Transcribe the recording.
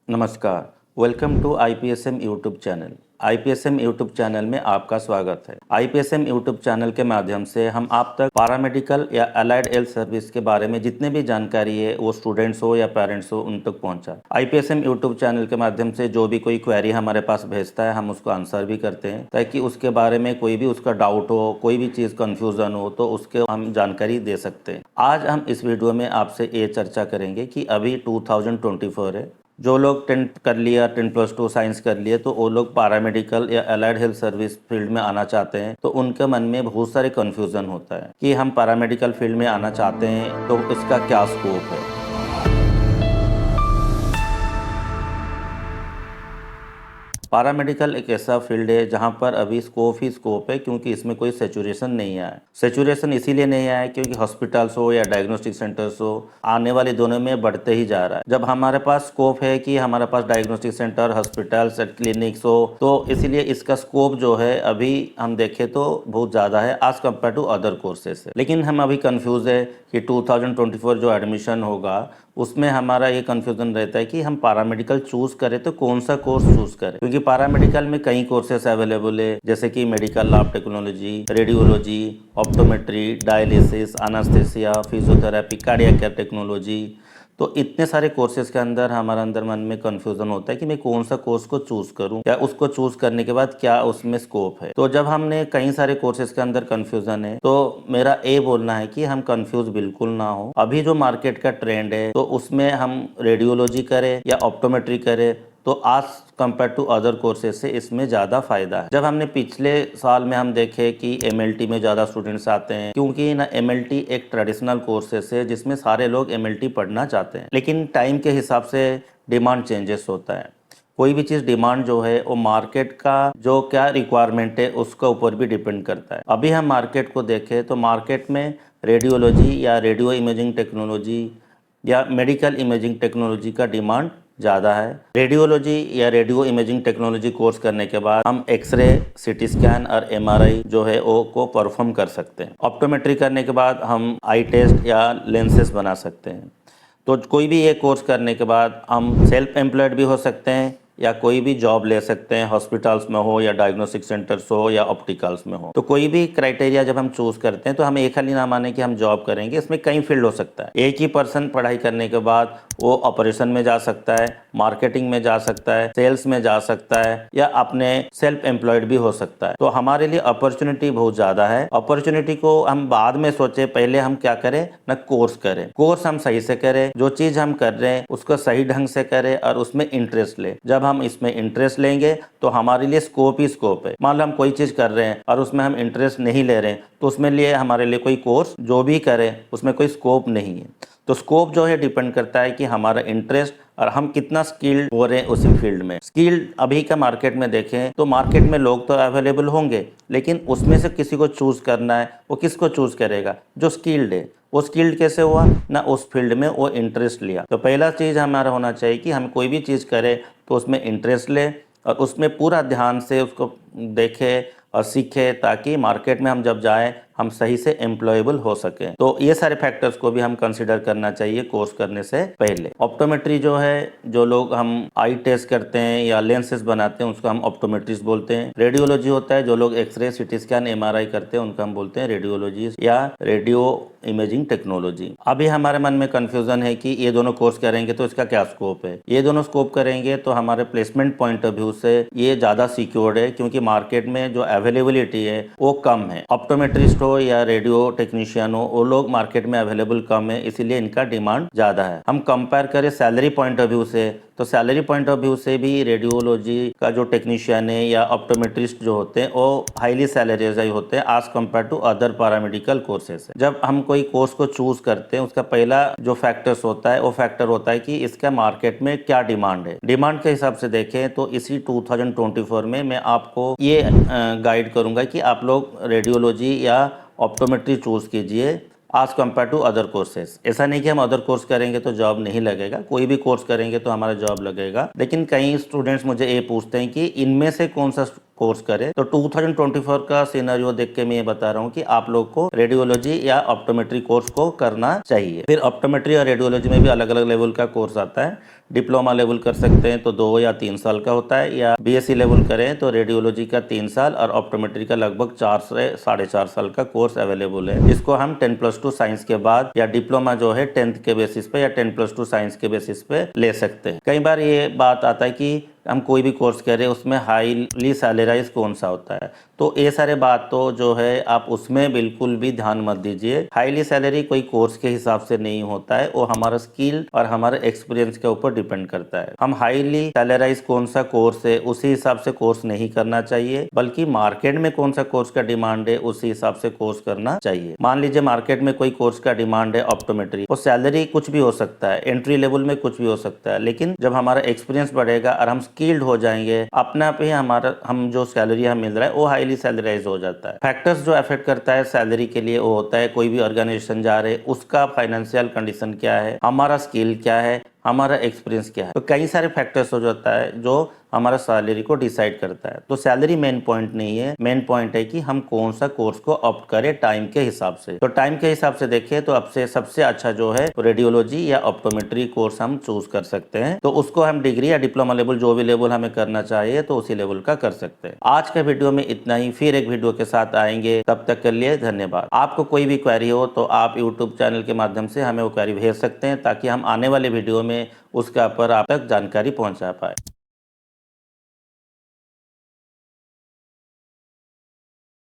नमस्कार, welcome to IPSM YouTube channel. IPSM YouTube channel में आपका स्वागत है। आईपीएसएम यूट्यूब चैनल के माध्यम से हम आप तक पैरामेडिकल या अलाइड हेल्थ सर्विस के बारे में जितने भी जानकारी है वो स्टूडेंट्स हो या पेरेंट्स हो उन तक पहुंचा। आईपीएसएम यूट्यूब चैनल के माध्यम से जो भी कोई क्वेरी हमारे पास भेजता है हम उसको आंसर भी करते हैं, ताकि उसके बारे में कोई भी उसका डाउट हो, कोई भी चीज़ कन्फ्यूज़न हो तो उसके हम जानकारी दे सकते हैं। आज हम इस वीडियो में आपसे ये चर्चा करेंगे कि अभी 2024 है, जो लोग 10th कर लिया, 10+2 साइंस कर लिए तो वो लोग पैरामेडिकल या अलाइड हेल्थ सर्विस फील्ड में आना चाहते हैं, तो उनके मन में बहुत सारे कन्फ्यूज़न होता है कि हम पैरामेडिकल फील्ड में आना चाहते हैं तो इसका क्या स्कोप है। पैरामेडिकल एक ऐसा फील्ड है जहां पर अभी स्कोप ही स्कोप है, क्योंकि इसमें कोई सेचुरेशन नहीं आया। सेचुरेशन इसीलिए नहीं आया क्योंकि हॉस्पिटल्स हो या डायग्नोस्टिक सेंटर्स हो, आने वाले दोनों में बढ़ते ही जा रहा है। जब हमारे पास स्कोप है कि हमारे पास डायग्नोस्टिक सेंटर, हॉस्पिटल्स, क्लिनिक्स हो, तो इसलिए इसका स्कोप जो है अभी हम देखें तो बहुत ज़्यादा है as compare to other courses है। लेकिन हम अभी कन्फ्यूज़ है कि 2024 जो एडमिशन होगा उसमें हमारा ये कन्फ्यूज़न रहता है कि हम पैरामेडिकल चूज़ करें तो कौन सा कोर्स चूज़ करें, क्योंकि पैरामेडिकल में कई कोर्सेस अवेलेबल है, जैसे कि medical lab technology, radiology, optometry, dialysis, anaesthesia, physiotherapy, cardiac care technology. तो इतने सारे कोर्सेज के अंदर हमारे अंदर मन में कन्फ्यूज़न होता है कि मैं कौन सा कोर्स को चूज़ करूं, या उसको चूज़ करने के बाद क्या उसमें स्कोप है। तो जब हमने कई सारे कोर्सेज के अंदर कन्फ्यूज़न है तो मेरा ये बोलना है कि हम कन्फ्यूज़ बिल्कुल ना हो। अभी जो मार्केट का ट्रेंड है तो उसमें हम रेडियोलॉजी करें या ऑप्टोमेट्री करें तो आज कंपेयर टू अदर कोर्सेज से इसमें ज़्यादा फायदा है। जब हमने पिछले साल में हम देखे कि एमएलटी में ज़्यादा स्टूडेंट्स आते हैं, क्योंकि ना एमएलटी एक ट्रेडिशनल कोर्सेज है जिसमें सारे लोग एमएलटी पढ़ना चाहते हैं, लेकिन टाइम के हिसाब से डिमांड चेंजेस होता है। कोई भी चीज़ डिमांड जो है वो मार्केट का जो क्या रिक्वायरमेंट है उसका ऊपर भी डिपेंड करता है। अभी हम मार्केट को देखें तो मार्केट में रेडियोलॉजी या रेडियो इमेजिंग टेक्नोलॉजी या मेडिकल इमेजिंग टेक्नोलॉजी का डिमांड ज़्यादा है। रेडियोलॉजी या रेडियो इमेजिंग टेक्नोलॉजी कोर्स करने के बाद हम एक्सरे, सीटी स्कैन और एमआरआई जो है वो को परफॉर्म कर सकते हैं। ऑप्टोमेट्री करने के बाद हम आई टेस्ट या लेंसेज बना सकते हैं। तो कोई भी ये कोर्स करने के बाद हम सेल्फ एम्प्लॉयड भी हो सकते हैं या कोई भी जॉब ले सकते हैं, हॉस्पिटल्स में हो या डायग्नोस्टिक सेंटर्स हो या ऑप्टिकल्स में हो। तो कोई भी क्राइटेरिया जब हम चूज़ करते हैं तो हम एक खाली ना माने कि हम जॉब करेंगे, इसमें कई फील्ड हो सकता है। एक ही पर्सन पढ़ाई करने के बाद वो ऑपरेशन में जा सकता है, मार्केटिंग में जा सकता है, सेल्स में जा सकता है या अपने सेल्फ एम्प्लॉयड भी हो सकता है। तो हमारे लिए अपॉर्चुनिटी बहुत ज़्यादा है। अपॉर्चुनिटी को हम बाद में सोचे, पहले हम क्या करें ना, कोर्स करें। कोर्स हम सही से करें, जो चीज़ हम कर रहे हैं उसको सही ढंग से करें और उसमें इंटरेस्ट ले। जब हम इसमें इंटरेस्ट लेंगे तो हमारे लिए स्कोप ही स्कोप है। मान लो हम कोई चीज़ कर रहे हैं और उसमें हम इंटरेस्ट नहीं ले रहे हैं तो उसमें लिए हमारे लिए कोई कोर्स जो भी करें उसमें कोई स्कोप नहीं है। तो स्कोप जो है डिपेंड करता है कि हमारा इंटरेस्ट और हम कितना स्किल्ड हो रहे हैं उसी फील्ड में। स्किल्ड अभी का मार्केट में देखें तो मार्केट में लोग तो अवेलेबल होंगे, लेकिन उसमें से किसी को चूज़ करना है, वो किसको चूज़ करेगा? जो स्किल्ड है। वो स्किल्ड कैसे हुआ ना, उस फील्ड में वो इंटरेस्ट लिया। तो पहला चीज़ हमारा होना चाहिए कि हम कोई भी चीज़ करें तो उसमें इंटरेस्ट ले और उसमें पूरा ध्यान से उसको देखें और सीखे, ताकि मार्केट में हम जब जाएं हम सही से एम्प्लॉयबल हो सकें। तो ये सारे फैक्टर्स को भी हम कंसिडर करना चाहिए कोर्स करने से पहले। ऑप्टोमेट्री जो है, जो लोग हम आई टेस्ट करते हैं या लेंसेज बनाते हैं उसको हम ऑप्टोमेट्रिस्ट बोलते हैं। रेडियोलॉजी होता है, जो लोग एक्सरे, सीटी स्कैन, एमआरआई करते हैं उनको हम बोलते हैं रेडियोलॉजिस्ट या रेडियो इमेजिंग टेक्नोलॉजी। अभी हमारे मन में कंफ्यूजन है कि ये दोनों कोर्स करेंगे तो इसका क्या स्कोप है। ये दोनों स्कोप करेंगे तो हमारे प्लेसमेंट पॉइंट ऑफ व्यू से ये ज़्यादा सिक्योर्ड है, क्योंकि मार्केट में जो अवेलेबिलिटी है वो कम है। ऑप्टोमेट्रिस्ट हो या रेडियो टेक्नीशियन हो, वो लोग मार्केट में अवेलेबल कम है, इसीलिए इनका डिमांड ज़्यादा है। हम कंपेयर करें सैलरी पॉइंट ऑफ व्यू से तो सैलरी पॉइंट ऑफ व्यू से भी रेडियोलॉजी का जो टेक्नीशियन है या ऑप्टोमेट्रिस्ट जो होते हैं वो हाईली सैलरीज होते हैं as compare to other paramedical courses. जब हम कोई कोर्स को चूज करते हैं उसका पहला जो फैक्टर्स होता है वो फैक्टर होता है कि इसका मार्केट में क्या डिमांड है। डिमांड के हिसाब से देखें तो इसी 2024 में मैं आपको ये गाइड करूंगा कि आप लोग रेडियोलॉजी या ऑप्टोमेट्री चूज कीजिए आज कम्पेयर टू अदर कोर्सेज। ऐसा नहीं कि हम अदर कोर्स करेंगे तो जॉब नहीं लगेगा, कोई भी कोर्स करेंगे तो हमारा जॉब लगेगा। लेकिन कई स्टूडेंट्स मुझे ये पूछते हैं कि इनमें से कौन सा कोर्स करें। तो 2024 का सिनेरियो देख के मैं ये बता रहा हूँ कि आप लोग को रेडियोलॉजी या ऑप्टोमेट्री कोर्स को करना चाहिए। फिर ऑप्टोमेट्री और रेडियोलॉजी में भी अलग अलग लेवल का कोर्स आता है। डिप्लोमा लेवल कर सकते हैं तो 2 या 3 साल का होता है, या बीएससी लेवल करें तो रेडियोलॉजी का 3 साल और ऑप्टोमेट्री का लगभग 4 से 4.5 साल का कोर्स अवेलेबल है, जिसको हम 10+2 साइंस के बाद या डिप्लोमा जो है 10th के बेसिस पे या 10+2 साइंस के बेसिस पे ले सकते हैं। कई बार ये बात आता है कि हम कोई भी कोर्स कर रहे हैं उसमें हाईली सैलराइज कौन सा होता है, तो ये सारे बात तो जो है आप उसमें बिल्कुल भी ध्यान मत दीजिए। हाईली सैलरी कोई कोर्स के हिसाब से नहीं होता है, वो हमारा स्किल और हमारे एक्सपीरियंस के ऊपर डिपेंड करता है। हम हाईली सैलराइज कौन सा कोर्स है उसी हिसाब से कोर्स नहीं करना चाहिए, बल्कि मार्केट में कौन सा कोर्स का डिमांड है उसी हिसाब से कोर्स करना चाहिए। मान लीजिए मार्केट में कोई कोर्स का डिमांड है ऑप्टोमेट्री, वो सैलरी कुछ भी हो सकता है, एंट्री लेवल में कुछ भी हो सकता है, लेकिन जब हमारा एक्सपीरियंस बढ़ेगा और हम स्किल्ड हो जाएंगे, अपने आप ही हमारा हम जो सैलरी हमें मिल रहा है वो हाईली सैलराइज हो जाता है। फैक्टर्स जो अफेक्ट करता है सैलरी के लिए वो होता है कोई भी ऑर्गेनाइजेशन जा रहे उसका फाइनेंशियल कंडीशन क्या है, हमारा स्किल क्या है, हमारा एक्सपीरियंस क्या है, तो कई सारे फैक्टर्स हो जाता है जो हमारा सैलरी को डिसाइड करता है। तो सैलरी मेन पॉइंट नहीं है, मेन पॉइंट है कि हम कौन सा कोर्स को ऑप्ट करें टाइम के हिसाब से। तो टाइम के हिसाब से देखें तो अब से सबसे अच्छा जो है रेडियोलॉजी या ऑप्टोमेट्री कोर्स हम चूज कर सकते हैं, तो उसको हम डिग्री या डिप्लोमा लेवल जो भी लेवल हमें करना चाहिए तो उसी लेवल का कर सकते हैं। आज के वीडियो में इतना ही, फिर एक वीडियो के साथ आएंगे, तब तक के लिए धन्यवाद। आपको कोई भी क्वेरी हो तो आप यूट्यूब चैनल के माध्यम से हमें वो क्वेरी भेज सकते हैं, ताकि हम आने वाले वीडियो में उसका पर आप तक जानकारी पहुंचा पाए।